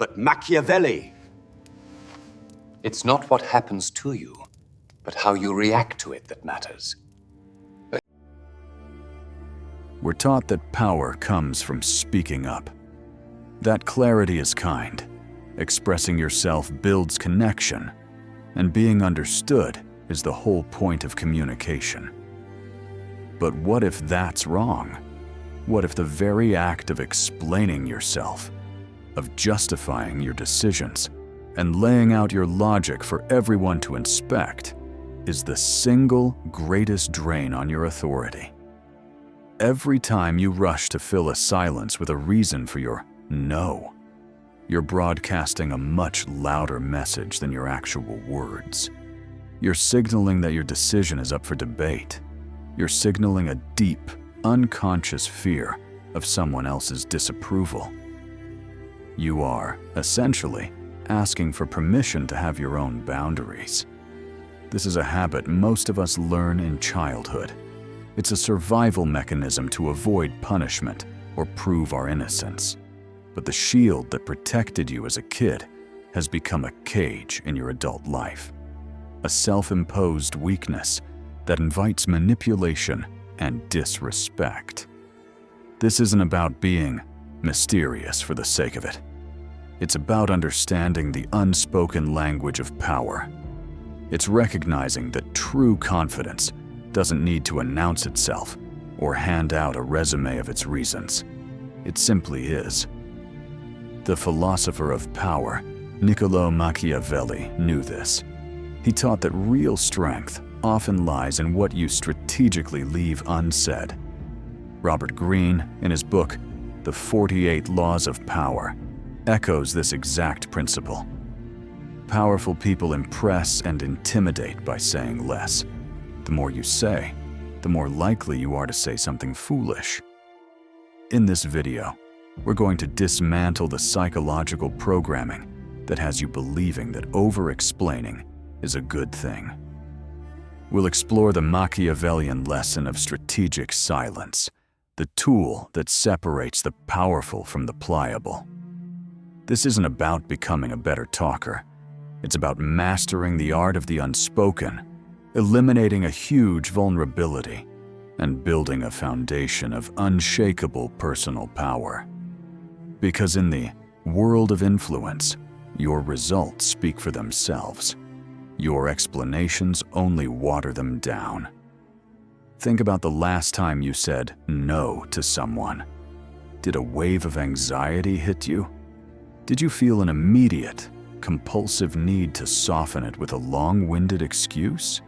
But Machiavelli... It's not what happens to you, but how you react to it that matters. We're taught that power comes from speaking up. That clarity is kind. Expressing yourself builds connection, and being understood is the whole point of communication. But what if that's wrong? What if the very act of explaining yourself, of justifying your decisions, and laying out your logic for everyone to inspect, is the single greatest drain on your authority? Every time you rush to fill a silence with a reason for your no, you're broadcasting a much louder message than your actual words. You're signaling that your decision is up for debate. You're signaling a deep, unconscious fear of someone else's disapproval. You are, essentially, asking for permission to have your own boundaries. This is a habit most of us learn in childhood. It's a survival mechanism to avoid punishment or prove our innocence. But the shield that protected you as a kid has become a cage in your adult life. A self-imposed weakness that invites manipulation and disrespect. This isn't about being mysterious for the sake of it. It's about understanding the unspoken language of power. It's recognizing that true confidence doesn't need to announce itself or hand out a resume of its reasons. It simply is. The philosopher of power, Niccolo Machiavelli, knew this. He taught that real strength often lies in what you strategically leave unsaid. Robert Greene, in his book, The 48 Laws of Power, echoes this exact principle. Powerful people impress and intimidate by saying less. The more you say, the more likely you are to say something foolish. In this video, we're going to dismantle the psychological programming that has you believing that over-explaining is a good thing. We'll explore the Machiavellian lesson of strategic silence, the tool that separates the powerful from the pliable. This isn't about becoming a better talker. It's about mastering the art of the unspoken, eliminating a huge vulnerability, and building a foundation of unshakable personal power. Because in the world of influence, your results speak for themselves. Your explanations only water them down. Think about the last time you said no to someone. Did a wave of anxiety hit you? Did you feel an immediate, compulsive need to soften it with a long-winded excuse?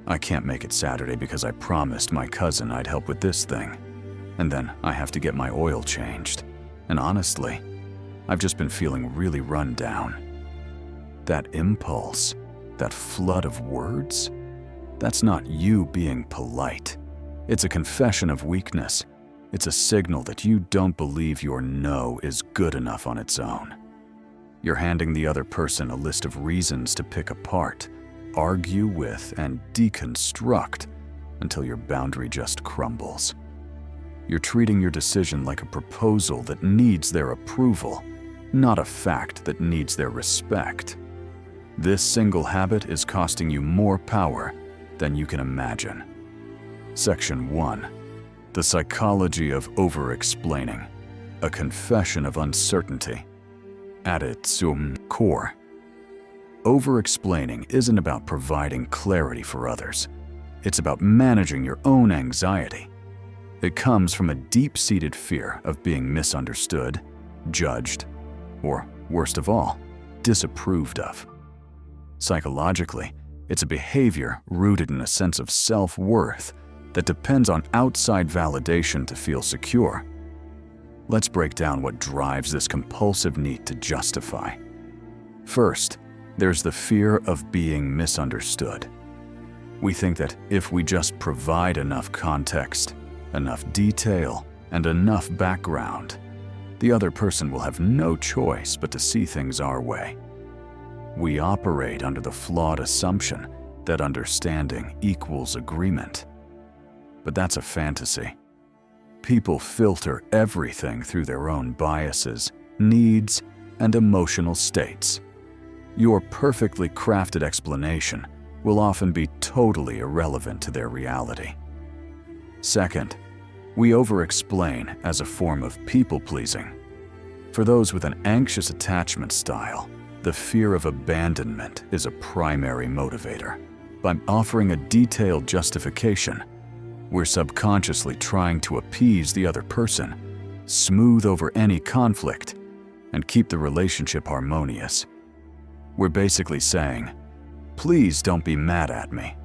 I can't make it Saturday because I promised my cousin I'd help with this thing. And then I have to get my oil changed. And honestly, I've just been feeling really run down. That impulse, that flood of words, that's not you being polite. It's a confession of weakness. It's a signal that you don't believe your no is good enough on its own. You're handing the other person a list of reasons to pick apart, argue with, and deconstruct until your boundary just crumbles. You're treating your decision like a proposal that needs their approval, not a fact that needs their respect. This single habit is costing you more power than you can imagine. Section 1. The psychology of over-explaining, a confession of uncertainty. At its core, over-explaining isn't about providing clarity for others. It's about managing your own anxiety. It comes from a deep-seated fear of being misunderstood, judged, or, worst of all, disapproved of. Psychologically, it's a behavior rooted in a sense of self-worth that depends on outside validation to feel secure. Let's break down what drives this compulsive need to justify. First, there's the fear of being misunderstood. We think that if we just provide enough context, enough detail, and enough background, the other person will have no choice but to see things our way. We operate under the flawed assumption that understanding equals agreement. But that's a fantasy. People filter everything through their own biases, needs, and emotional states. Your perfectly crafted explanation will often be totally irrelevant to their reality. Second, we over-explain as a form of people-pleasing. For those with an anxious attachment style, the fear of abandonment is a primary motivator. By offering a detailed justification, we're subconsciously trying to appease the other person, smooth over any conflict, and keep the relationship harmonious. We're basically saying, please don't be mad at me.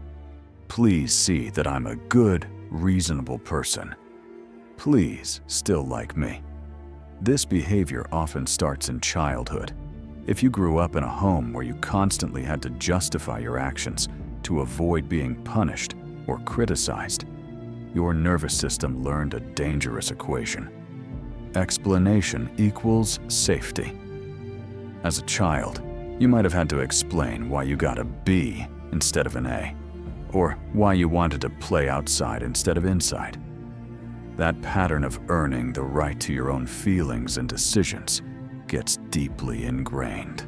Please see that I'm a good, reasonable person. Please still like me. This behavior often starts in childhood. If you grew up in a home where you constantly had to justify your actions to avoid being punished or criticized, your nervous system learned a dangerous equation. Explanation equals safety. As a child, you might have had to explain why you got a B instead of an A, or why you wanted to play outside instead of inside. That pattern of earning the right to your own feelings and decisions gets deeply ingrained.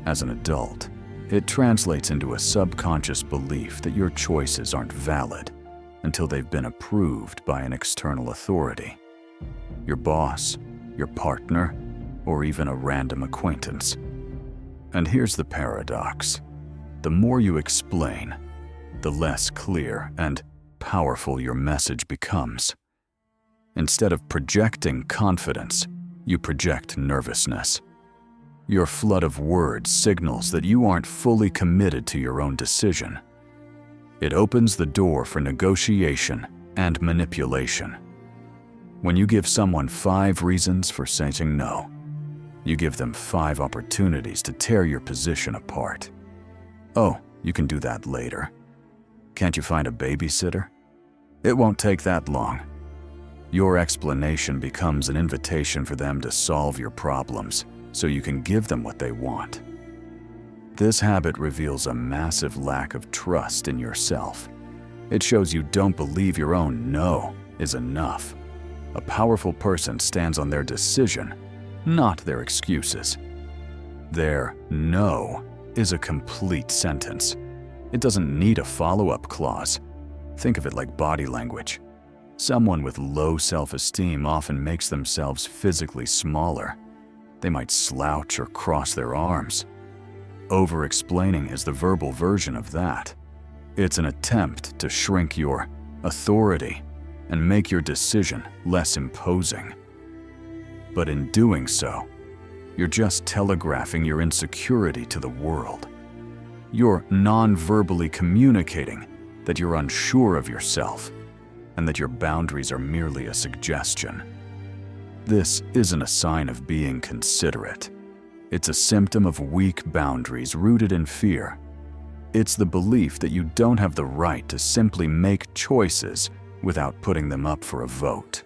As an adult, it translates into a subconscious belief that your choices aren't valid until they've been approved by an external authority. Your boss, your partner, or even a random acquaintance. And here's the paradox. The more you explain, the less clear and powerful your message becomes. Instead of projecting confidence, you project nervousness. Your flood of words signals that you aren't fully committed to your own decision. It opens the door for negotiation and manipulation. When you give someone 5 reasons for saying no, you give them 5 opportunities to tear your position apart. Oh, you can do that later. Can't you find a babysitter? It won't take that long. Your explanation becomes an invitation for them to solve your problems so you can give them what they want. This habit reveals a massive lack of trust in yourself. It shows you don't believe your own no is enough. A powerful person stands on their decision, not their excuses. Their no is a complete sentence. It doesn't need a follow-up clause. Think of it like body language. Someone with low self-esteem often makes themselves physically smaller. They might slouch or cross their arms. Over-explaining is the verbal version of that. It's an attempt to shrink your authority and make your decision less imposing. But in doing so, you're just telegraphing your insecurity to the world. You're non-verbally communicating that you're unsure of yourself and that your boundaries are merely a suggestion. This isn't a sign of being considerate. It's a symptom of weak boundaries rooted in fear. It's the belief that you don't have the right to simply make choices without putting them up for a vote.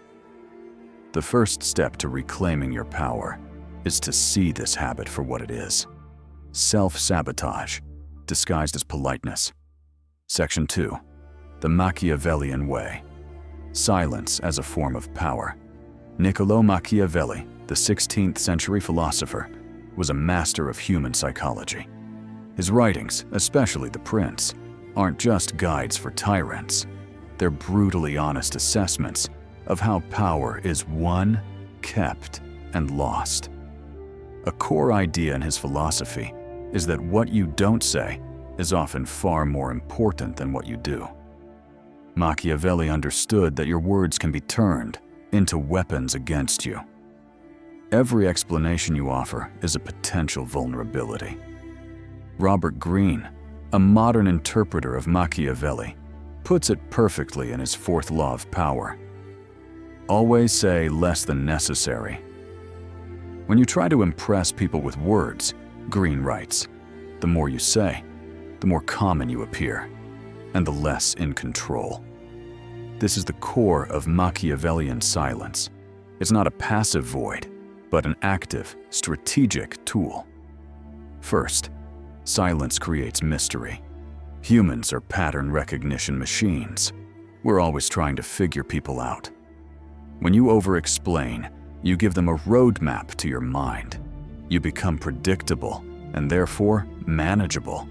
The first step to reclaiming your power is to see this habit for what it is. Self-sabotage, disguised as politeness. Section 2. The Machiavellian Way. Silence as a form of power. Niccolò Machiavelli, the 16th century philosopher, was a master of human psychology. His writings, especially The Prince, aren't just guides for tyrants. They're brutally honest assessments of how power is won, kept, and lost. A core idea in his philosophy is that what you don't say is often far more important than what you do. Machiavelli understood that your words can be turned into weapons against you. Every explanation you offer is a potential vulnerability. Robert Greene, a modern interpreter of Machiavelli, puts it perfectly in his 4th law of power. Always say less than necessary. When you try to impress people with words, Greene writes, the more you say, the more common you appear, and the less in control. This is the core of Machiavellian silence. It's not a passive void, but an active, strategic tool. First, silence creates mystery. Humans are pattern recognition machines. We're always trying to figure people out. When you over-explain, you give them a roadmap to your mind. You become predictable and therefore manageable.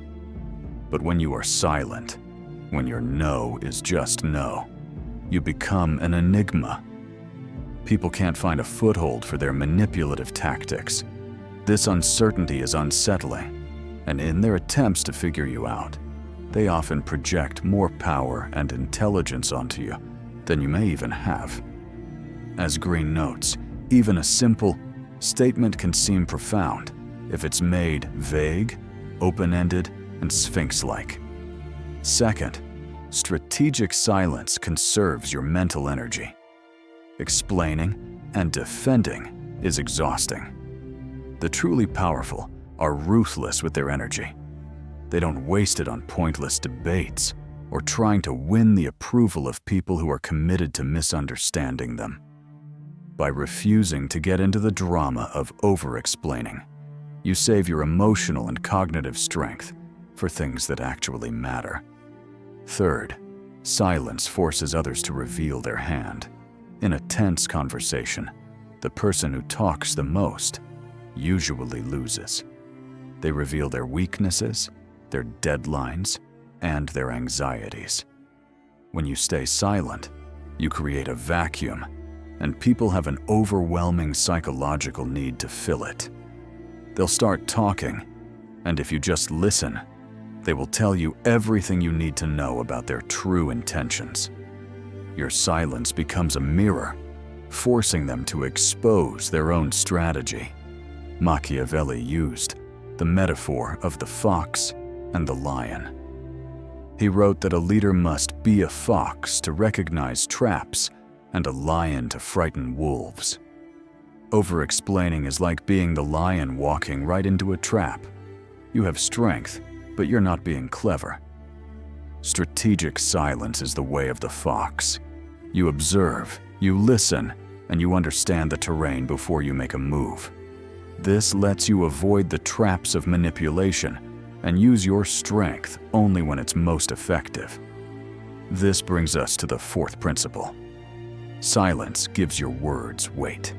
But when you are silent, when your no is just no, you become an enigma. People can't find a foothold for their manipulative tactics. This uncertainty is unsettling, and in their attempts to figure you out, they often project more power and intelligence onto you than you may even have. As Greene notes, even a simple statement can seem profound if it's made vague, open-ended, and sphinx-like. Second, strategic silence conserves your mental energy. Explaining and defending is exhausting. The truly powerful are ruthless with their energy. They don't waste it on pointless debates or trying to win the approval of people who are committed to misunderstanding them. By refusing to get into the drama of over-explaining, you save your emotional and cognitive strength for things that actually matter. Third, silence forces others to reveal their hand. In a tense conversation, the person who talks the most usually loses. They reveal their weaknesses, their deadlines, and their anxieties. When you stay silent, you create a vacuum, and people have an overwhelming psychological need to fill it. They'll start talking, and if you just listen, they will tell you everything you need to know about their true intentions. Your silence becomes a mirror, forcing them to expose their own strategy. Machiavelli used the metaphor of the fox and the lion. He wrote that a leader must be a fox to recognize traps and a lion to frighten wolves. Over-explaining is like being the lion walking right into a trap. You have strength, but you're not being clever. Strategic silence is the way of the fox. You observe, you listen, and you understand the terrain before you make a move. This lets you avoid the traps of manipulation and use your strength only when it's most effective. This brings us to the fourth principle. Silence gives your words weight.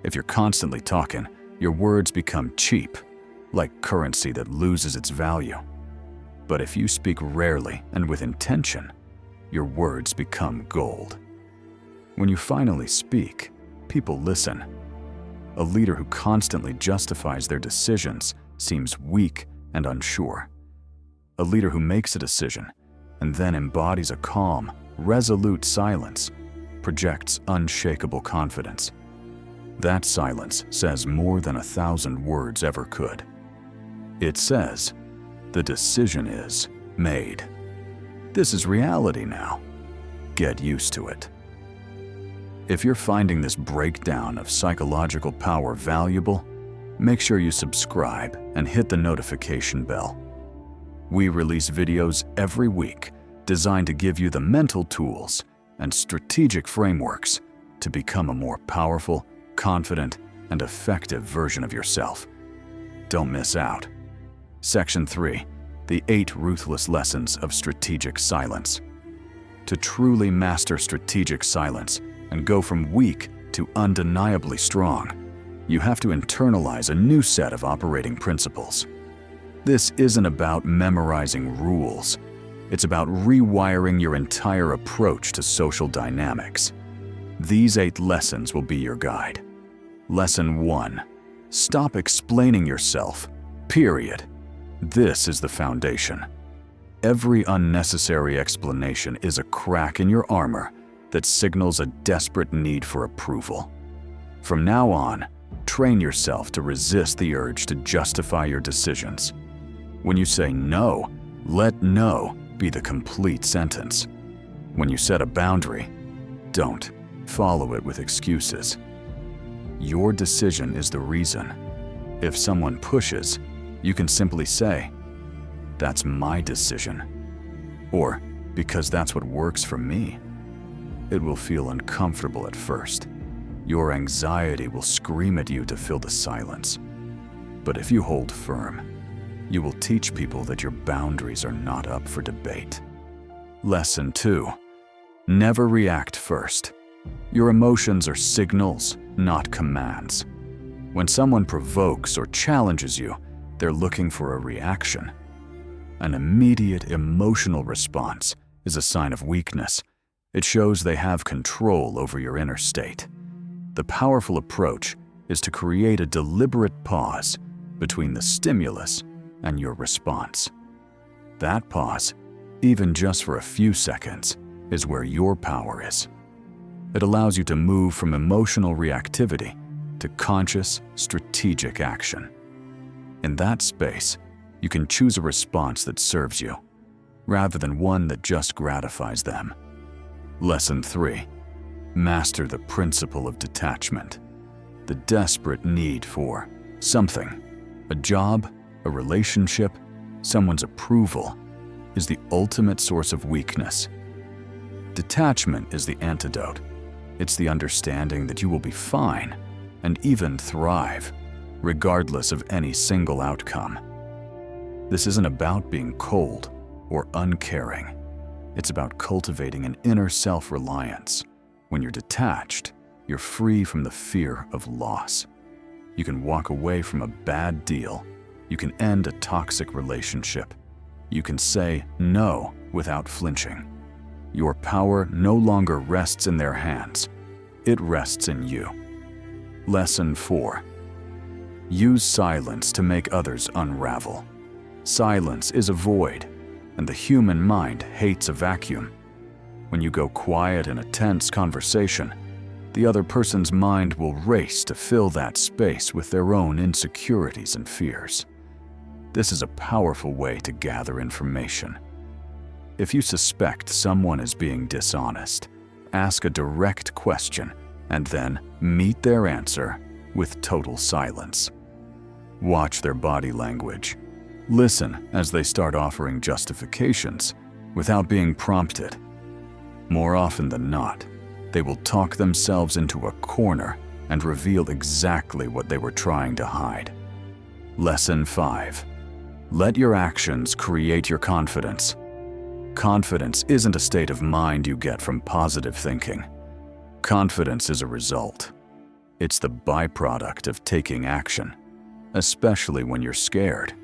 If you're constantly talking, your words become cheap, like currency that loses its value. But if you speak rarely and with intention, your words become gold. When you finally speak, people listen. A leader who constantly justifies their decisions seems weak and unsure. A leader who makes a decision and then embodies a calm, resolute silence projects unshakable confidence. That silence says more than 1,000 words ever could. It says, the decision is made. This is reality now. Get used to it. If you're finding this breakdown of psychological power valuable, make sure you subscribe and hit the notification bell. We release videos every week designed to give you the mental tools and strategic frameworks to become a more powerful, confident, and effective version of yourself. Don't miss out. Section 3, the 8 Ruthless Lessons of Strategic Silence. To truly master strategic silence and go from weak to undeniably strong, you have to internalize a new set of operating principles. This isn't about memorizing rules. It's about rewiring your entire approach to social dynamics. These 8 lessons will be your guide. Lesson 1. Stop explaining yourself, period. This is the foundation. Every unnecessary explanation is a crack in your armor that signals a desperate need for approval. From now on, train yourself to resist the urge to justify your decisions. When you say no, let no be the complete sentence. When you set a boundary, don't follow it with excuses. Your decision is the reason. If someone pushes, you can simply say, "That's my decision," or "Because that's what works for me." It will feel uncomfortable at first. Your anxiety will scream at you to fill the silence. But if you hold firm, you will teach people that your boundaries are not up for debate. Lesson 2. Never react first. Your emotions are signals, not commands. When someone provokes or challenges you, they're looking for a reaction. An immediate emotional response is a sign of weakness. It shows they have control over your inner state. The powerful approach is to create a deliberate pause between the stimulus and your response. That pause, even just for a few seconds, is where your power is. It allows you to move from emotional reactivity to conscious, strategic action. In that space, you can choose a response that serves you, rather than one that just gratifies them. Lesson 3. Master the principle of detachment. The desperate need for something, a job, a relationship, someone's approval, is the ultimate source of weakness. Detachment is the antidote. It's the understanding that you will be fine and even thrive, regardless of any single outcome. This isn't about being cold or uncaring. It's about cultivating an inner self-reliance. When you're detached, you're free from the fear of loss. You can walk away from a bad deal. You can end a toxic relationship. You can say no without flinching. Your power no longer rests in their hands. It rests in you. Lesson 4. Use silence to make others unravel. Silence is a void, and the human mind hates a vacuum. When you go quiet in a tense conversation, the other person's mind will race to fill that space with their own insecurities and fears. This is a powerful way to gather information. If you suspect someone is being dishonest, ask a direct question and then meet their answer with total silence. Watch their body language. Listen as they start offering justifications without being prompted. More often than not, they will talk themselves into a corner and reveal exactly what they were trying to hide. Lesson 5. Let your actions create your confidence. Confidence isn't a state of mind you get from positive thinking. Confidence is a result. It's the byproduct of taking action, especially when you're scared.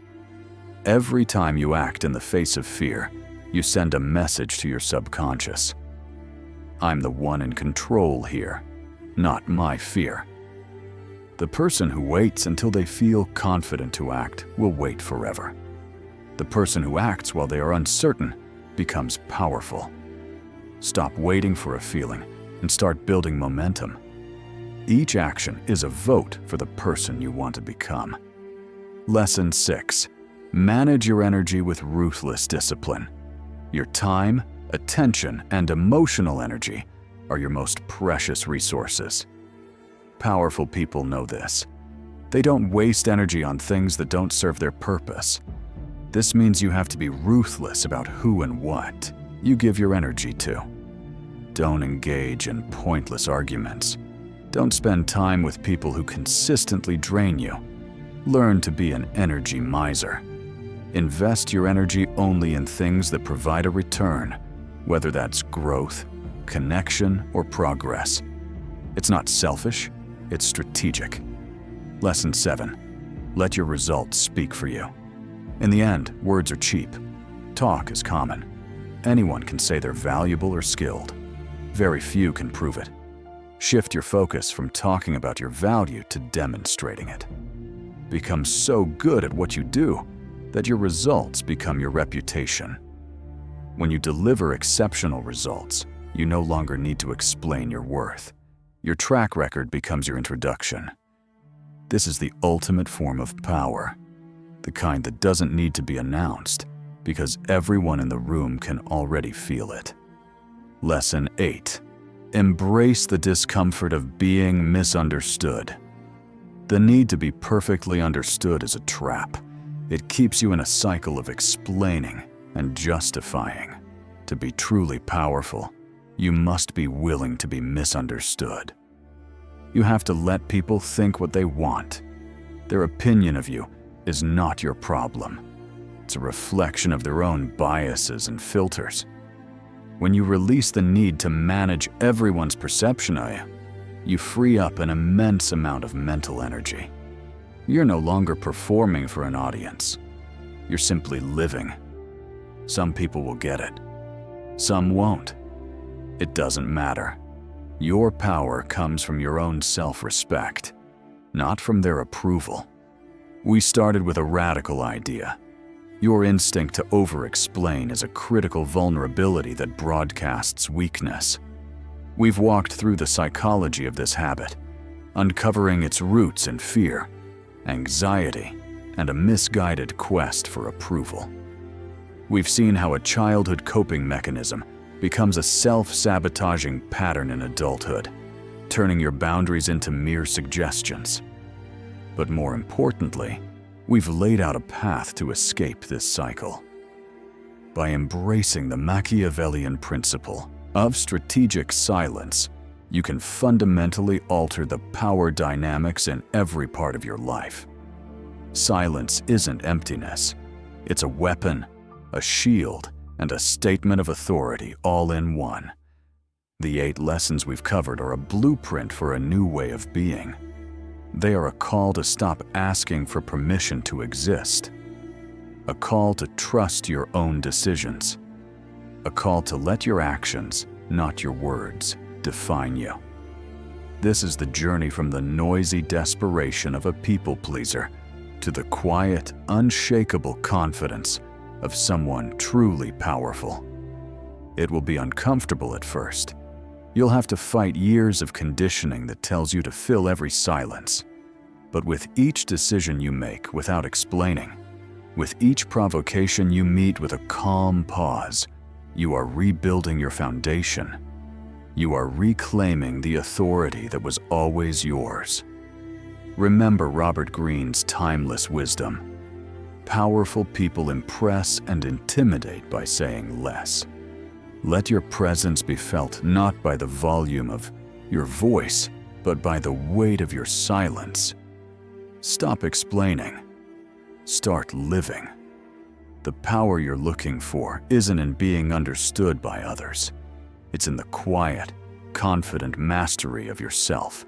Every time you act in the face of fear, you send a message to your subconscious. I'm the one in control here, not my fear. The person who waits until they feel confident to act will wait forever. The person who acts while they are uncertain becomes powerful. Stop waiting for a feeling and start building momentum. Each action is a vote for the person you want to become. Lesson 6. Manage your energy with ruthless discipline. Your time, attention, and emotional energy are your most precious resources. Powerful people know this. They don't waste energy on things that don't serve their purpose. This means you have to be ruthless about who and what you give your energy to. Don't engage in pointless arguments. Don't spend time with people who consistently drain you. Learn to be an energy miser. Invest your energy only in things that provide a return, whether that's growth, connection, or progress. It's not selfish, it's strategic. Lesson 7. Let your results speak for you. In the end, words are cheap. Talk is common. Anyone can say they're valuable or skilled. Very few can prove it. Shift your focus from talking about your value to demonstrating it. Become so good at what you do that your results become your reputation. When you deliver exceptional results, you no longer need to explain your worth. Your track record becomes your introduction. This is the ultimate form of power, the kind that doesn't need to be announced because everyone in the room can already feel it. Lesson 8. Embrace the discomfort of being misunderstood. The need to be perfectly understood is a trap. It keeps you in a cycle of explaining and justifying. To be truly powerful, you must be willing to be misunderstood. You have to let people think what they want. Their opinion of you is not your problem. It's a reflection of their own biases and filters. When you release the need to manage everyone's perception of you, you free up an immense amount of mental energy. You're no longer performing for an audience. You're simply living. Some people will get it. Some won't. It doesn't matter. Your power comes from your own self-respect, not from their approval. We started with a radical idea. Your instinct to over-explain is a critical vulnerability that broadcasts weakness. We've walked through the psychology of this habit, uncovering its roots in fear, anxiety, and a misguided quest for approval. We've seen how a childhood coping mechanism becomes a self-sabotaging pattern in adulthood, turning your boundaries into mere suggestions. But more importantly, we've laid out a path to escape this cycle. By embracing the Machiavellian principle of strategic silence, you can fundamentally alter the power dynamics in every part of your life. Silence isn't emptiness. It's a weapon, a shield, and a statement of authority all in one. The 8 lessons we've covered are a blueprint for a new way of being. They are a call to stop asking for permission to exist, a call to trust your own decisions, a call to let your actions, not your words, define you. This is the journey from the noisy desperation of a people pleaser to the quiet, unshakable confidence of someone truly powerful. It will be uncomfortable at first. You'll have to fight years of conditioning that tells you to fill every silence. But with each decision you make without explaining, with each provocation you meet with a calm pause, you are rebuilding your foundation. You are reclaiming the authority that was always yours. Remember Robert Greene's timeless wisdom. Powerful people impress and intimidate by saying less. Let your presence be felt not by the volume of your voice, but by the weight of your silence. Stop explaining. Start living. The power you're looking for isn't in being understood by others. It's in the quiet, confident mastery of yourself.